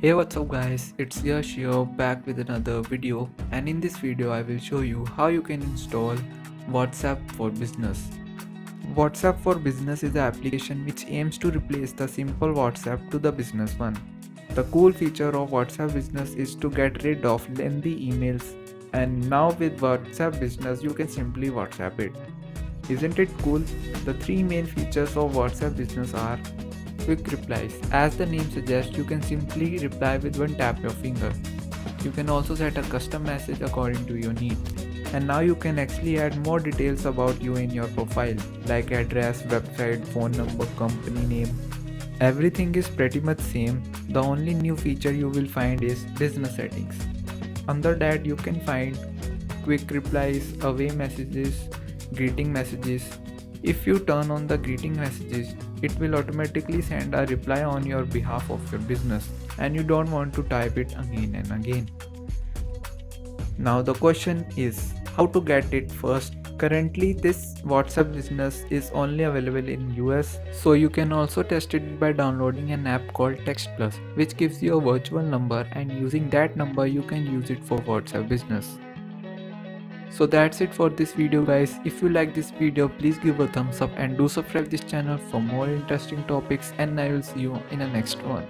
Hey, what's up guys, it's Yash here back with another video, and in this video I will show you how you can install WhatsApp for Business. WhatsApp for Business is an application which aims to replace the simple WhatsApp to the business one. The cool feature of WhatsApp Business is to get rid of lengthy emails, and now with WhatsApp Business you can simply WhatsApp it. Isn't it cool? The three main features of WhatsApp Business are quick replies. As the name suggests, you can simply reply with one tap your finger. You can also set a custom message according to your need. And now you can actually add more details about you in your profile, like address, website, phone number, company name. Everything is pretty much same. The only new feature you will find is business settings. Under that you can find quick replies, away messages, greeting messages. If you turn on the greeting messages, it will automatically send a reply on your behalf of your business, and you don't want to type it again and again. Now the question is how to get it first. Currently this WhatsApp Business is only available in US, so you can also test it by downloading an app called Text Plus, which gives you a virtual number, and using that number you can use it for WhatsApp Business. So that's it for this video guys. If you like this video, please give a thumbs up and do subscribe this channel for more interesting topics, and I will see you in the next one.